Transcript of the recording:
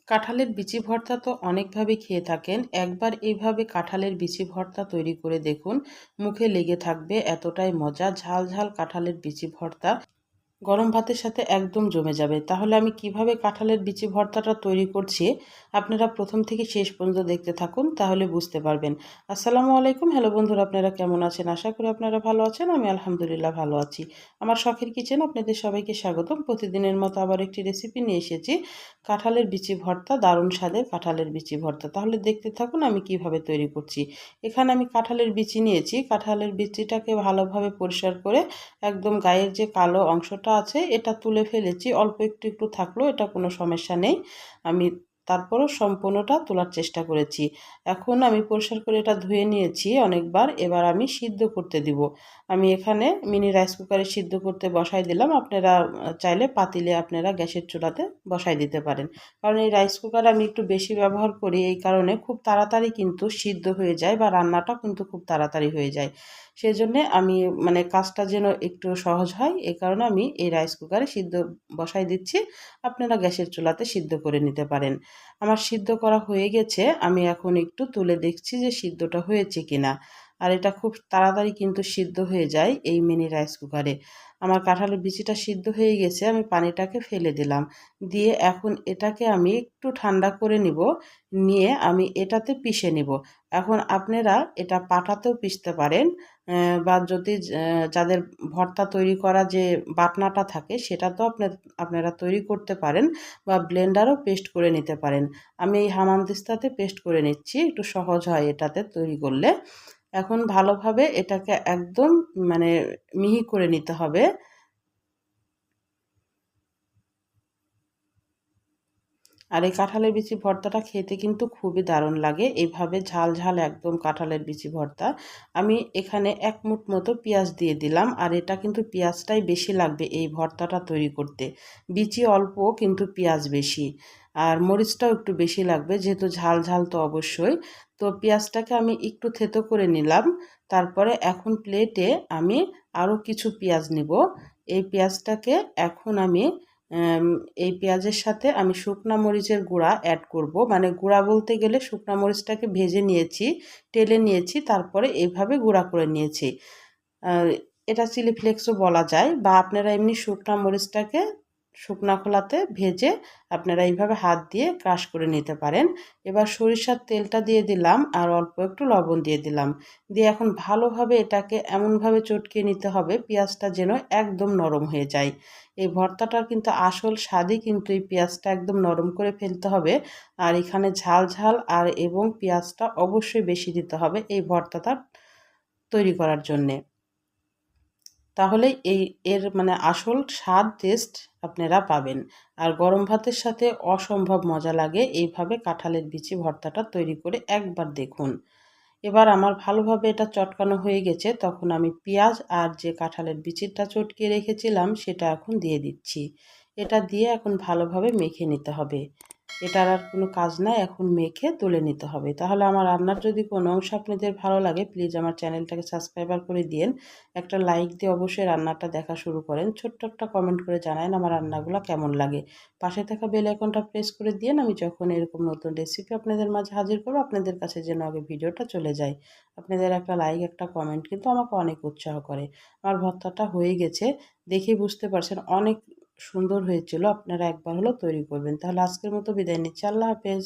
কাঁঠালের বিচি ভর্তা তো অনেকভাবে খেয়ে থাকেন। একবার এইভাবে কাঁঠালের বিচি ভর্তা তৈরি করে দেখুন, মুখে লেগে থাকবে এতটাই মজা। ঝাল ঝাল কাঁঠালের বিচি ভর্তা গরম ভাতের সাথে একদম জমে যাবে। তাহলে আমি কিভাবে কাঁঠালের বিচি ভর্তাটা তৈরি করছি আপনারা প্রথম থেকে শেষ পর্যন্ত দেখতে থাকুন, তাহলে বুঝতে পারবেন। আসসালামু আলাইকুম, হ্যালো বন্ধুরা, আপনারা কেমন আছেন? আশা করি আপনারা ভালো আছেন। আমি আলহামদুলিল্লাহ ভালো আছি। আমার শখের কিচেন আপনাদের সবাইকে স্বাগতম। প্রতিদিনের মতো আবার একটি রেসিপি নিয়ে এসেছি, কাঁঠালের বিচি ভর্তা, দারুণ স্বাদের কাঁঠালের বিচি ভর্তা। তাহলে দেখতে থাকুন আমি কিভাবে তৈরি করছি। এখানে আমি কাঁঠালের বিচি নিয়েছি। কাঁঠালের বিচিটাকে ভালোভাবে পরিষ্কার করে একদম গায়ের যে কালো অংশটা আছে এটা তুলে ফেলেছি। অল্প একটু একটু থাকলেও এটা কোনো সমস্যা নেই। আমি তারপরও সম্পূর্ণটা তোলার চেষ্টা করেছি। এখন আমি পরিষ্কার করে এটা ধুয়ে নিয়েছি অনেকবার। এবার আমি সিদ্ধ করতে দিব। আমি এখানে মিনি রাইস কুকারে সিদ্ধ করতে বসাই দিলাম। আপনারা চাইলে পাতিলে আপনারা গ্যাসের চুলাতে বসাই দিতে পারেন। কারণ এই রাইস কুকার আমি একটু বেশি ব্যবহার করি, এই কারণে খুব তাড়াতাড়ি কিন্তু সিদ্ধ হয়ে যায় বা রান্নাটা কিন্তু খুব তাড়াতাড়ি হয়ে যায়। সেই জন্যে আমি কাজটা যেন একটু সহজ হয়, এই কারণে আমি এই রাইস কুকারে সিদ্ধ বসাই দিচ্ছি। আপনারা গ্যাসের চুলাতে সিদ্ধ করে নিতে পারেন। আমার সিদ্ধ করা হয়ে গেছে। আমি এখন একটু তুলে দেখছি যে সিদ্ধটা হয়েছে কিনা। আর এটা খুব তাড়াতাড়ি কিন্তু সিদ্ধ হয়ে যায় এই মিনি রাইস কুকারে। আমার কাঁঠালের বিচিটা সিদ্ধ হয়ে গেছে। আমি পানিটাকে ফেলে দিলাম। দিয়ে এখন এটাকে আমি একটু ঠান্ডা করে নিব। নিয়ে আমি এটাতে পিষে নিব। এখন আপনারা এটা পাটাতেও পিষতে পারেন, বা যদি যাদের ভর্তা তৈরি করা যে বাটনাটা থাকে সেটাতেও আপনারা তৈরি করতে পারেন, বা ব্লেন্ডারও পেস্ট করে নিতে পারেন। আমি এই হামানদিস্তাতে পেস্ট করে নিচ্ছি, একটু সহজ হয় এটাতে তৈরি করলে। এখন ভালোভাবে এটাকে একদম মানে মিহি করে নিতে হবে। আর এই কাঁঠালের বিচি ভর্তাটা খেতে কিন্তু খুবই দারুণ লাগে, এইভাবে ঝাল ঝাল একদম কাঁঠালের বিচি ভর্তা। আমি এখানে এক মুঠ মতো পেঁয়াজ দিয়ে দিলাম। আর এটা কিন্তু পেঁয়াজটাই বেশি লাগবে এই ভর্তাটা তৈরি করতে। বিচি অল্প কিন্তু পেঁয়াজ বেশি। আর মরিচটাও একটু বেশি লাগবে, যেহেতু ঝাল ঝাল তো অবশ্যই। তো পেঁয়াজটাকে আমি একটু থেতো করে নিলাম। তারপরে এখন প্লেটে আমি আরও কিছু পেঁয়াজ নিব। এই পেঁয়াজটাকে এখন আমি এম, এই পেঁয়াজের সাথে আমি শুকনা মরিচের গুঁড়া অ্যাড করব। গুঁড়া বলতে গেলে শুকনা মরিচটাকে ভেজে নিয়েছি, টেলে নিয়েছি, তারপরে এইভাবে গুঁড়া করে নিয়েছি। আর এটা চিলি ফ্লেক্সও বলা যায়, বা আপনারা এমনি শুকনা মরিচটাকে শুকনা খোলাতে ভেজে আপনারা এইভাবে হাত দিয়ে ক্রাশ করে নিতে পারেন। এবার সরিষার তেলটা দিয়ে দিলাম আর অল্প একটু লবণ দিয়ে দিলাম। দিয়ে এখন ভালোভাবে এটাকে এমনভাবে চটকিয়ে নিতে হবে পেঁয়াজটা যেন একদম নরম হয়ে যায়। এই ভর্তাটার কিন্তু আসল স্বাদই কিন্তু এই পেঁয়াজটা একদম নরম করে ফেলতে হবে। আর এখানে ঝাল ঝাল আর এবং পেঁয়াজটা অবশ্যই বেশি দিতে হবে এই ভর্তাটা তৈরি করার জন্যে। তাহলে এর আসল স্বাদ টেস্ট আপনারা পাবেন। আর গরম ভাতের সাথে অসম্ভব মজা লাগে এইভাবে কাঁঠালের বিচি ভর্তাটা তৈরি করে একবার দেখুন। এবার আমার ভালোভাবে এটা চটকানো হয়ে গেছে, তখন আমি পেঁয়াজ আর যে কাঁঠালের বিচিটা চটকিয়ে রেখেছিলাম সেটা এখন দিয়ে দিচ্ছি। এটা দিয়ে এখন ভালোভাবে মেখে নিতে হবে। এটার আর কোনো কাজ নাই, এখন মেখে তুলে নিতে হবে। তাহলে আমার রান্নার যদি কোনো অংশ আপনাদের ভালো লাগে, প্লিজ আমার চ্যানেলটাকে সাবস্ক্রাইবার করে দিন। একটা লাইক দিয়ে অবশ্যই রান্নাটা দেখা শুরু করেন। ছোট্ট একটা কমেন্ট করে জানান আমার রান্নাগুলো কেমন লাগে। পাশে থাকা বেল আইকনটা প্রেস করে দিন, আমি যখন এরকম নতুন রেসিপি আপনাদের মাঝে হাজির করব আপনাদের কাছে যেন আগে ভিডিওটা চলে যায়। আপনাদের একটা লাইক, একটা কমেন্ট কিন্তু আমাকে অনেক উৎসাহ করে। আমার ভর্তাটা হয়ে গেছে, দেখেই বুঝতে পারছেন অনেক সুন্দর হয়েছিল। আপনারা একবার হলেও তৈরি করবেন। তাহলে আজকের মতো বিদায় নিচ্ছি। আল্লাহ হাফেজ।